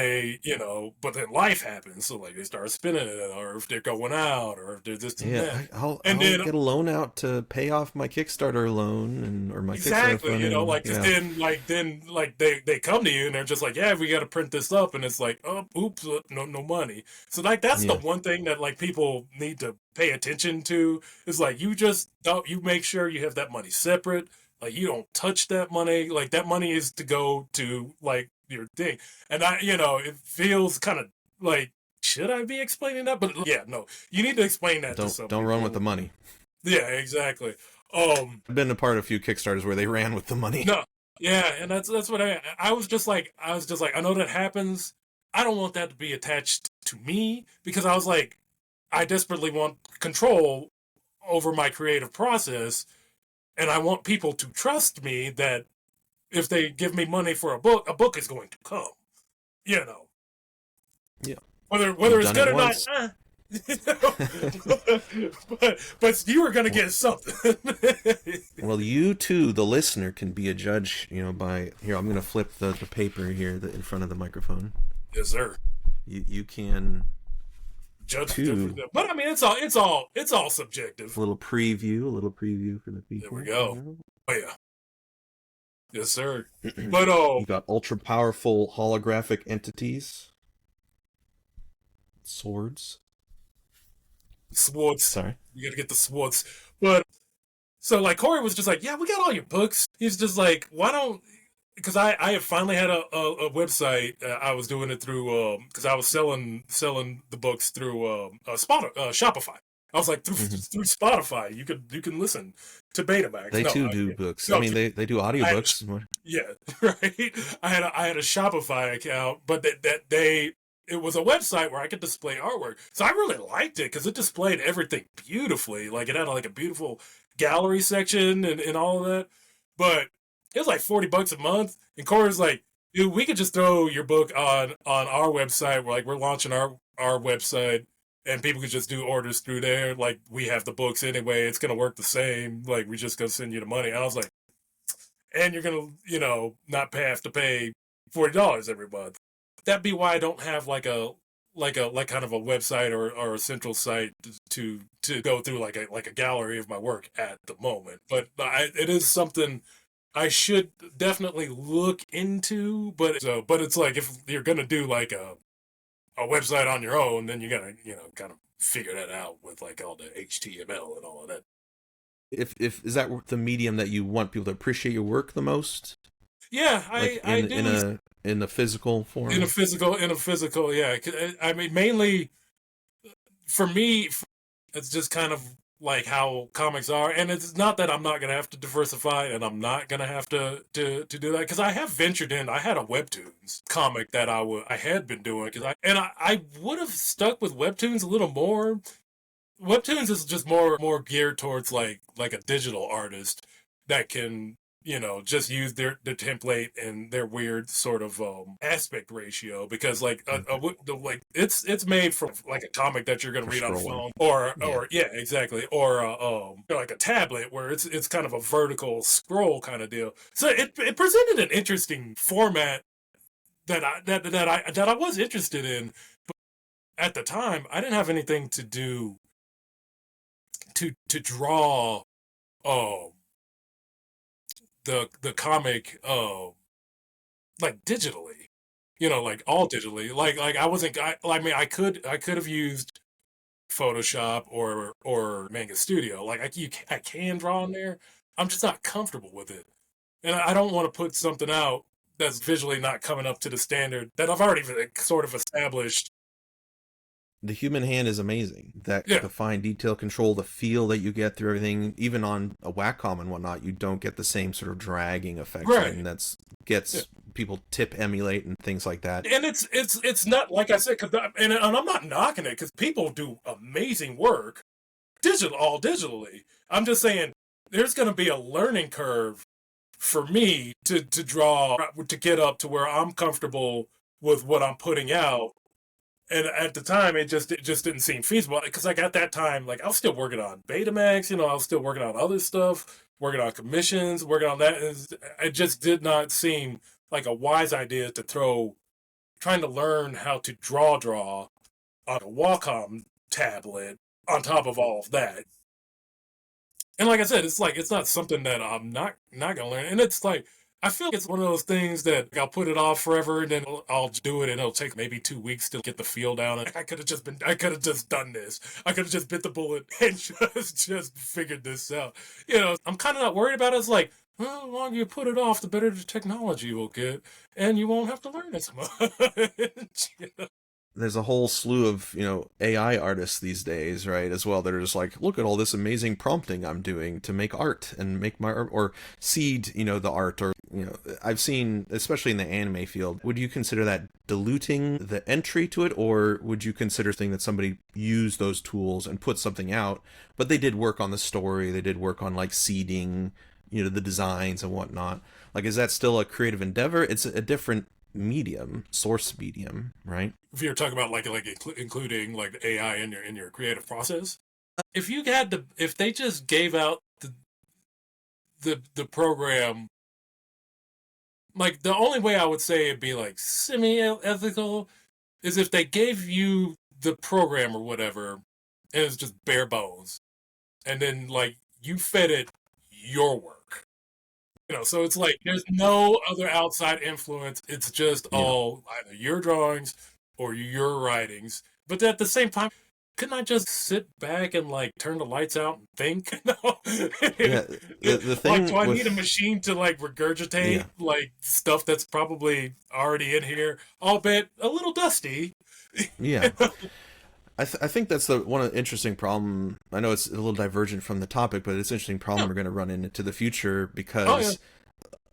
but then life happens. So like they start spending it, or if they're going out, or if they're this and Yeah, that, and I'll then get a loan out to pay off my Kickstarter loan or my Kickstarter exactly, funding. like Yeah, then like they come to you and they're just like, yeah, we got to print this up, and it's like, oh, oops, no money. So like that's the yeah, one thing that like people need to pay attention to is like you just don't you make sure you have that money separate. Like you don't touch that money. Like that money is to go to like your thing, and it feels kind of like should I be explaining that? But yeah, no, you need to explain that to some don't run with the people. money. Yeah, exactly. Um, I've been a part of a few Kickstarters where they ran with the money. no, yeah, and that's what I was just like I know that happens. I don't want that to be attached to me because I was like I desperately want control over my creative process, and I want people to trust me that if they give me money for a book is going to come. You know, Yeah, whether you've it's done it good or not. once. But you were gonna Well, get something. well, you too, the listener, can be a judge. By here. I'm going to flip the paper here in front of the microphone. Yes, sir. You can Judge too. different, but I mean, it's all subjective. A little preview for the There we people. go. Oh yeah, yes, sir. But You got ultra powerful holographic entities, swords. swords. Sorry. You gotta get the swords. But so like Corey was just like, yeah, we got all your books. He's just like, why don't? Because I had finally had a website. I was doing it through because I was selling the books through Shopify. I was like Hmm. through Spotify. You can listen to Betamax. They No, too do books. I no, mean, they do I had audiobooks. yeah, right. I had a Shopify account, but it was a website where I could display artwork. So I really liked it because it displayed everything beautifully. Like it had like a beautiful gallery section and all of that. But it was like $40 a month. And Corey's like, dude, we could just throw your book on our website. We're launching our website and people could just do orders through there. Like we have the books anyway. It's gonna work the same. Like we just gonna send you the money. And I was like, and you're gonna, not have to pay $40 every month. That'd be why I don't have like kind of a website or a central site to go through like a gallery of my work at the moment. But it is something I should definitely look into. But it's like if you're gonna do like a website on your own, then you gotta kind of figure that out with like all the HTML and all of that. If is that the medium that you want people to appreciate your work the most, Yeah, like I in do a physical in a form? physical, yeah. I mean, mainly for me, it's just kind of like how comics are, and it's not that I'm not gonna have to diversify, and I'm not gonna have to do that because I have ventured in. I had a webtoons comic that I had been doing I would have stuck with webtoons a little more. Webtoons is just more geared towards like a digital artist that can just use their template and their weird sort of aspect ratio because Okay. like it's made from like a comic that you're gonna For read on a scrolling. phone Yeah. or yeah, exactly, or like a tablet where it's kind of a vertical scroll kind of deal. So it presented an interesting format that I was interested in. But at the time I didn't have anything to do to draw uh the comic like digitally, like all digitally, like I wasn't I mean I could have used Photoshop or Manga Studio, like I can draw in there. I'm just not comfortable with it, and I don't want to put something out that's visually not coming up to the standard that I've already sort of established. The human hand is amazing. That Yeah, the fine detail control, the feel that you get through everything, even on a Wacom and whatnot, you don't get the same sort of dragging effect. I mean, right. that's Yeah. gets people tip emulate and things like that. And it's not like I said, and I'm not knocking it because people do amazing work all digitally. I'm just saying there's going to be a learning curve for me to draw to get up to where I'm comfortable with what I'm putting out. And at the time, it just didn't seem feasible because like at that time, like I was still working on Betamax, I was still working on other stuff, working on commissions, working on that. It just did not seem like a wise idea to throw trying to learn how to draw on a Wacom tablet on top of all of that. And like I said, it's like it's not something that I'm not gonna learn. And it's like I feel like it's one of those things that I'll put it off forever, and then I'll do it, and it'll take maybe 2 weeks to get the feel down. And I could have just done this. I could have just bit the bullet and just figured this out. I'm kind of not worried about it. It's like, well, the longer you put it off, the better the technology will get, and you won't have to learn as much. There's a whole slew of AI artists these days, right, as well, that are just like, look at all this amazing prompting I'm doing to make art and make my art, or seed the art, or I've seen, especially in the anime field. Would you consider that diluting the entry to it, or would you consider saying that somebody used those tools and put something out, but they did work on the story, they did work on like seeding the designs and whatnot? Like, is that still a creative endeavor? It's a different medium, source medium, right? If you're talking about including like the AI in your creative process, if they just gave out the program, like the only way I would say it'd be like semi ethical is if they gave you the program or whatever and it's just bare bones, and then like you fed it your work. So it's like there's no other outside influence. It's just Yeah. all either your drawings or your writings. But at the same time, couldn't I just sit back and like turn the lights out and think? Yeah, the Like, do thing I need a with machine to like regurgitate yeah, like stuff that's probably already in here, albeit a little dusty? yeah. I think that's the one of the interesting problem. I know it's a little divergent from the topic, but it's an interesting problem Yeah. we're going to run into the future, Oh yeah. because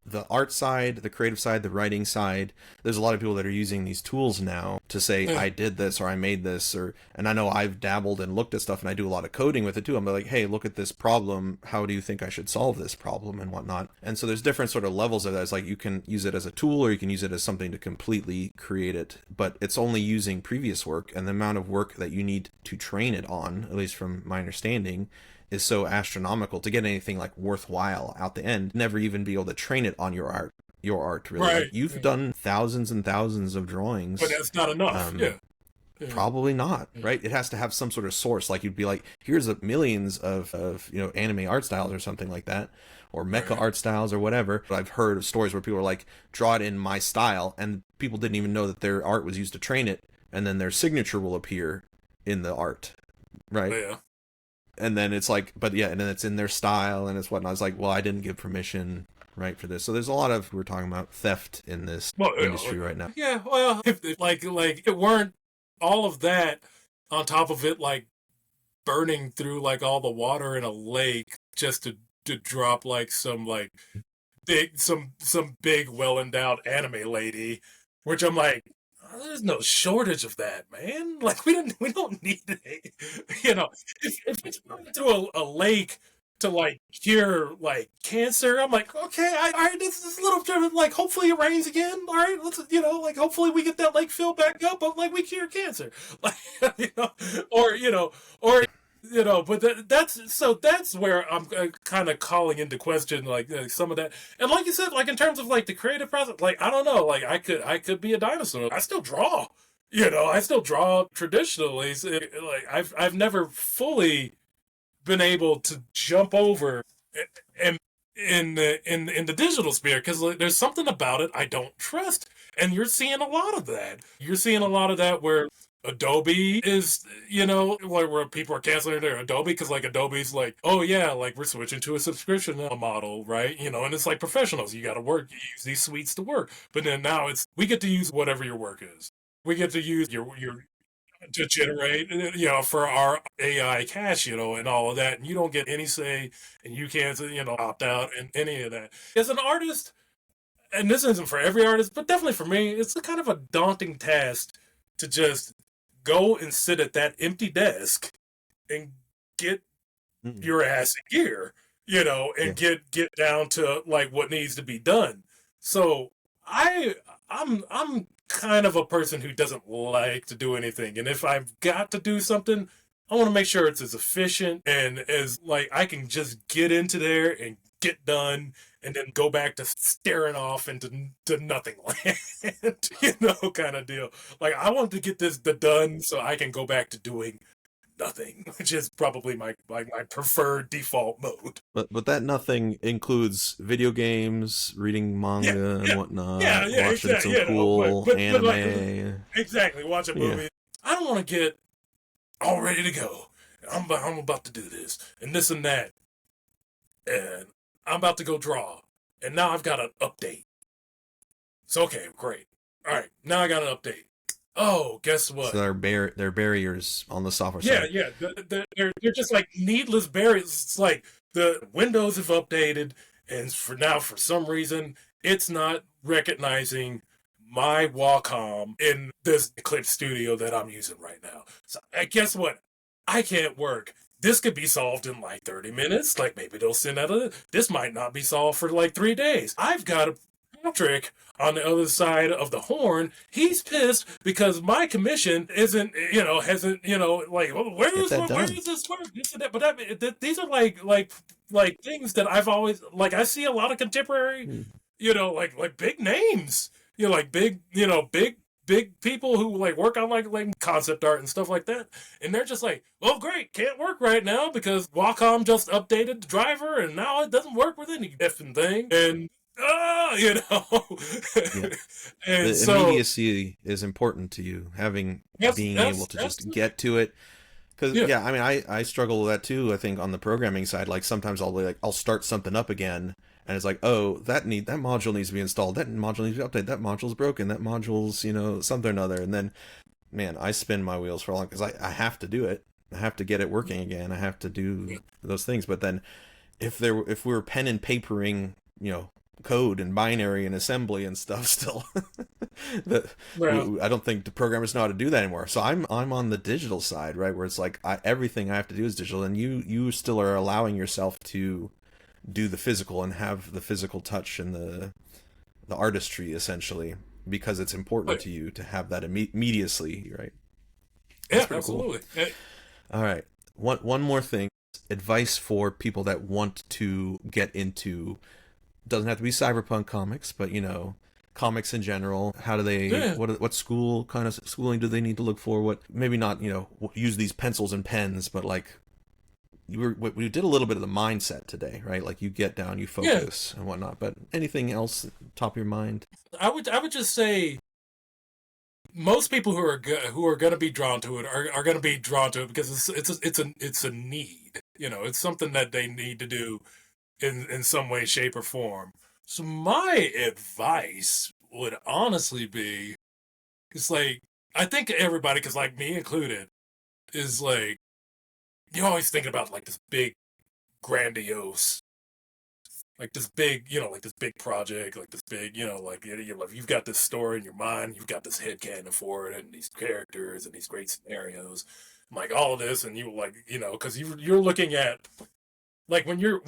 the art side, the creative side, the writing side, there's a lot of people that are using these tools now to say, Yeah. I did this or I made this, and I know I've dabbled and looked at stuff, and I do a lot of coding with it too. I'm like, hey, look at this problem. How do you think I should solve this problem and whatnot? And so there's different sort of levels of that. It's like you can use it as a tool, or you can use it as something to completely create it, but it's only using previous work, and the amount of work that you need to train it on, at least from my understanding, is so astronomical to get anything like worthwhile out the end. Never even be able to train it on your art really. Like, Right. you've done thousands and thousands of But drawings. that's not enough. um Yeah. Yeah. Probably not, right? It has to have some sort of source. Like, you'd be like, here's millions of anime art styles or something like that, or mecha Right. art styles or whatever. But I've heard of stories where people are like, draw it in my style, and people didn't even know that their art was used to train it, and then their signature will appear in the art, right? Yeah. And then it's like, but yeah, and then it's in their style and it's whatnot. It's like, well, I didn't give permission, right, for this. So there's a lot of, we're talking about theft in this Well, industry right now. yeah. Well, if like it weren't all of that on top of it, like burning through like all the water in a lake just to drop like some big well endowed anime lady, which I'm like, "Oh, there's no shortage of that, man. Like we don't need it. If it's going through a lake to like cure like cancer, I'm like, okay, all right, this is a little different. Like, hopefully it rains again. All right, let's like hopefully we get that lake filled back up, but like we cure cancer, like or but that's where I'm kind of calling into question like some of that. And like you said, like in terms of like the creative process, like I don't know, like I could be a dinosaur. I still draw. I still draw traditionally. So, like I've never fully been able to jump over and in the digital sphere because like, there's something about it I don't trust, and you're seeing a lot of that. You're seeing a lot of that where Adobe is, where people are canceling their Adobe because like Adobe's like, oh yeah, like we're switching to a subscription model, right? And it's like professionals, you got to work, you use these suites to work. But then now we get to use whatever your work is. We get to use your to generate, for our AI cache, and all of that, and you don't get any say, and you can't, opt out and any of that. As an artist, and this isn't for every artist, but definitely for me, it's a kind of a daunting task to just go and sit at that empty desk and get Mm. your ass in gear, Yeah. and get down to like what needs to be done. So I I'm kind of a person who doesn't like to do anything. And if I've got to do something, I want to make sure it's as efficient and as like I can just get into there and get done and then go back to staring off into to nothing land, kind of deal. Like I want to get this done so I can go back to doing nothing, which is probably my preferred default mode. But that nothing includes video games, reading Yeah, manga and yeah, whatnot, yeah, watching exactly. some cool But like anime. exactly, watch a Yeah. movie. I don't want to get all ready to go. I'm about to do this and this and that, and I'm about to go draw, and now I've got an update. So okay, great. All right, now I got an update. Oh, guess So what? there are barriers on the software Yeah, side. yeah. They're just like needless barriers. It's like the Windows have updated, and for some reason, it's not recognizing my Wacom in this Eclipse Studio that I'm using right now. So guess what? I can't work. This could be solved in like 30 minutes. Like maybe they'll send out this might not be solved for like 3 days. I've got a Patrick on the other side of the horn. He's pissed because my commission isn't, hasn't, like, well, Get that where done. is this work? This and that. But these are like things that I've always like. I see a lot of contemporary, Hmm. like big names, like big, big people who like work on like concept art and stuff like that, and they're just like, "Oh, great, can't work right now because Wacom just updated the driver, and now it doesn't work with any effing thing." And you know, Yeah. and The so immediacy is important to you, having being able to that's just get to it. Because yeah, yeah, I mean, I struggle with that too. I think on the programming side, like sometimes I'll start something up again, and it's like, oh, that module needs to be installed. That module needs to be updated. That module's broken. That module's something or another. And then man, I spin my wheels for a long because I have to do it. I have to get it working again. I have to do yeah, those things. But then if we were pen and papering, code and binary and assembly and stuff still, that well, I don't think the programmers know how to do that anymore. So I'm on the digital side, right, where it's like everything I have to do is digital, and you still are allowing yourself to do the physical and have the physical touch and the artistry essentially because it's important but to you to have that immediacy, right? That's yeah, pretty cool. absolutely. All right. One more thing. Advice for people that want to get into, doesn't have to be cyberpunk comics, but comics in general. How do they Yeah, what school kind of schooling do they need to look for? What maybe not, use these pencils and pens, but like we did a little bit of the mindset today, right? Like you get down, you yeah. focus and whatnot. But anything else top of your mind? I would just say most people who are going to be drawn to it are going to be drawn to it because it's a need. It's something that they need to do in some way, shape, or form. So my advice would honestly be, it's like I think everybody, because like me included, is like you always thinking about like this big, grandiose, like this big, like this big project, like this big, like you've got this story in your mind, you've got this head canon for it, and these characters and these great scenarios, like all of this, and you like, because you're looking at like you're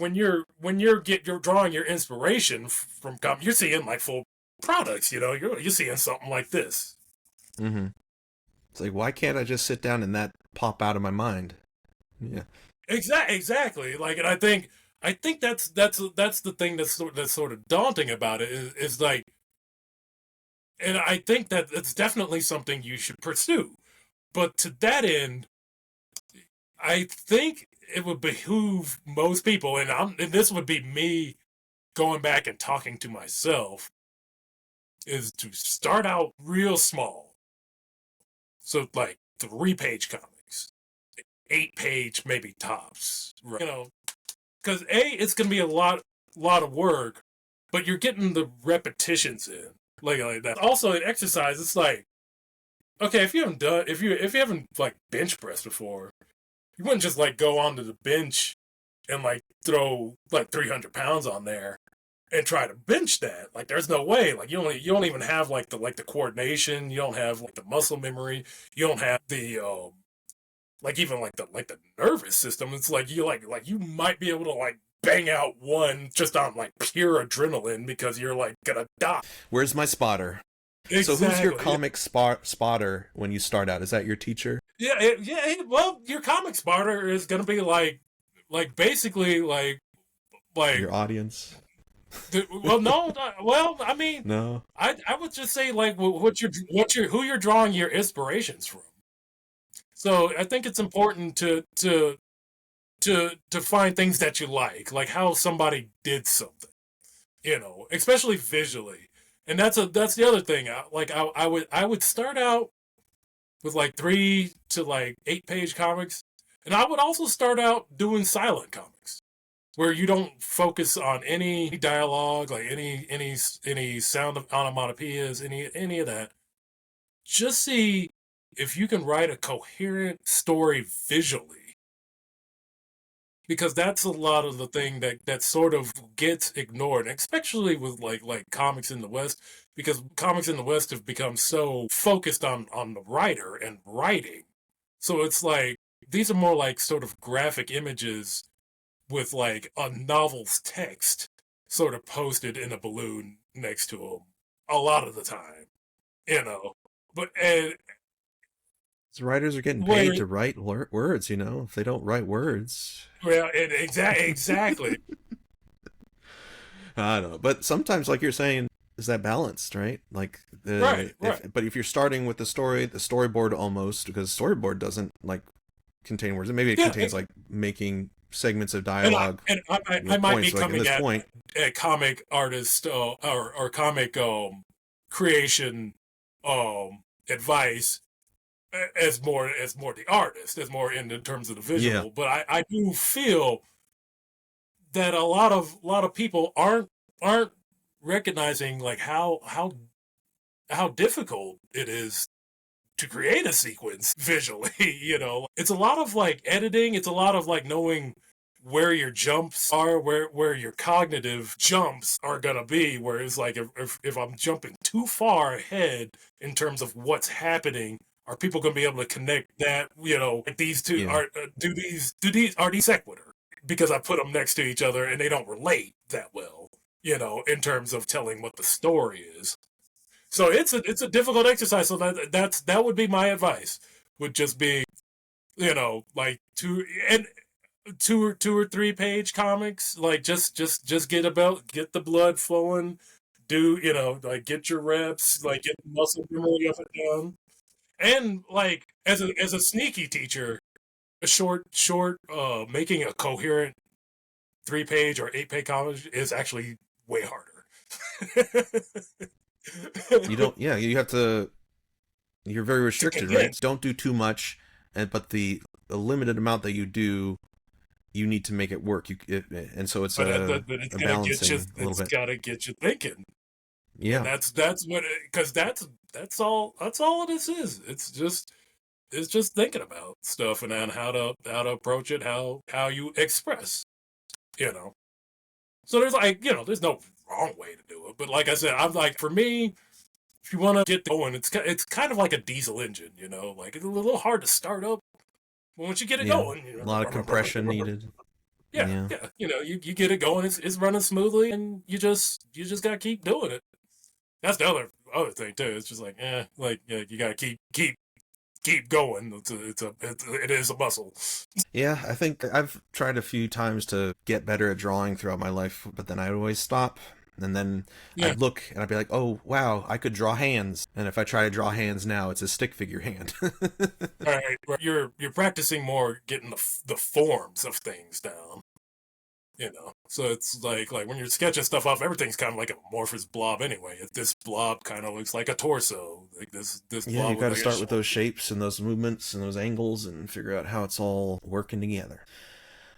drawing your inspiration from you're seeing like full products, you're seeing something like this. Mm-hmm. It's like, why can't I just sit down and that pop out of my mind? Yeah. Exactly. Like, and I think that's the thing that's sort of daunting about it is like, and I think that it's definitely something you should pursue. But to that end, I think it would behoove most people, and this would be me going back and talking to myself, is to start out real small. So like 3-page comics, 8-page maybe tops, right? Because it's gonna be a lot of work, but you're getting the repetitions in, like that. Also, in exercise, it's like, okay, if you haven't like bench pressed before, you wouldn't just like go onto the bench and like throw like 300 pounds on there and try to bench that. Like, there's no way. Like, you don't even have like the coordination. You don't have like the muscle memory. You don't have the like even like the nervous system. It's like you might be able to like bang out one just on like pure adrenaline because you're like gonna die. Where's my spotter? So who's your Exactly. comic spotter when you start out? Is that your teacher? Yeah. Well, your comic spotter is gonna be like basically like Your audience? well, no, well, I mean, No. I would just say like who you're drawing your inspirations from. So I think it's important to find things that you like how somebody did something, especially visually. And that's the other thing. I would start out with like 3 to like 8-page comics, and I would also start out doing silent comics where you don't focus on any dialogue, like any sound of onomatopoeias, any of that. Just see if you can write a coherent story visually, because that's a lot of the thing that sort of gets ignored, especially with like comics in the West, because comics in the West have become so focused on the writer and writing. So it's like these are more like sort of graphic images with like a novel's text sort of posted in a balloon next to them a lot of the time, you know. But and So writers are getting where paid to write words, you know. If they don't write words, well, exactly. I don't know. But sometimes, like you're saying, is that balanced, right? Like Right, right. if you're starting with the storyboard almost, because storyboard doesn't like contain words. And maybe it Yeah, contains like making segments of and I dialogue, and I, I I might be points. So, like in coming this at point, a comic artist or comic creation advice as more the artist, as more in terms of the yeah, visual. But I do feel that a lot of people aren't recognizing like how difficult it is to create a sequence visually. It's a lot of like editing. It's a lot of like knowing where your jumps are, where your cognitive jumps are gonna be. Where it's like if I'm jumping too far ahead in terms of what's happening, are people gonna be able to connect that? Like these two yeah. are do these are these sequitur because I put them next to each other and they don't relate that well. In terms of telling what the story is. So it's a difficult exercise. So that would be my advice. Would just be like two or 3-page comics. Like just get the blood flowing. Do like get your reps. Like get the muscle memory of it down. And like as a sneaky teacher, a short making a coherent 3-page or 8-page comic is actually way harder. You don't. Yeah, you have to. You're very To restricted, right? condense. Don't do too much, but the limited amount that you do, you need to make it work. And so it's But it's a gonna get you. balancing a little It's bit. gotta get you thinking, and Yeah, that's what because that's all this is. It's just thinking about stuff and then how to approach it, how you express. You know, so there's like there's no wrong way to do it, but like I said, I'm like for me, if you want to get going, it's kind of like a diesel engine. Like it's a little hard to start up, but once you get it yeah. going, A lot of compression needed. yeah, Yeah. yeah, you get it going, it's running smoothly, and you just gotta keep doing it. That's the other thing too. It's just like, like yeah, you gotta keep going. It is a muscle. Yeah, I think I've tried a few times to get better at drawing throughout my life, but then I'd always stop. And then Yeah, I'd look and I'd be like, oh, wow, I could draw hands. And if I try to draw hands now, it's a stick figure hand. right. You're practicing more getting the forms of things down. So it's like when you're sketching stuff off, everything's kind of like a amorphous blob anyway. This blob kind of looks like a torso. Like this Yeah, you blob got looks to like a start with those shoulder. shapes and those movements and those angles and figure out how it's all working together.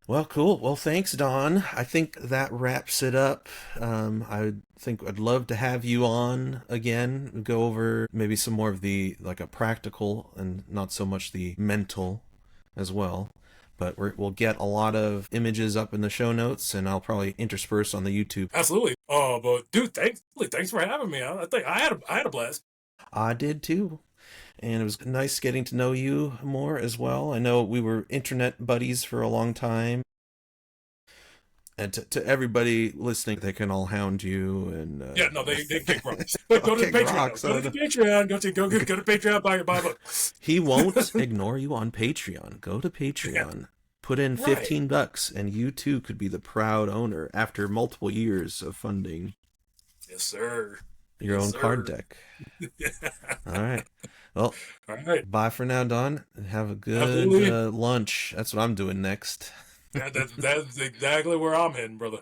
Well, cool. Well, thanks, Don. I think that wraps it up. I think I'd love to have you on again, go over maybe some more of the like a practical and not so much the mental as well. But we'll get a lot of images up in the show notes, and I'll probably intersperse on the YouTube. Absolutely. Oh, but dude, thanks for having me. I think I had a blast. I did too. And it was nice getting to know you more as well. I know we were internet buddies for a long time. And to everybody listening, they can all hound you and Yeah, no, they kick rocks. I'll Go to the kick Patreon. rocks. Go to the Patreon. Go to Patreon. Buy a book. He won't ignore you on Patreon. Go to Yeah, Patreon. Put in right. $15 and you too could be the proud owner after multiple years of funding Yes, sir. your Yes, own card sir. deck. All right. Well, All right. bye for now, Don. Have a good Absolutely. lunch. That's what I'm doing next. That's exactly where I'm heading, brother.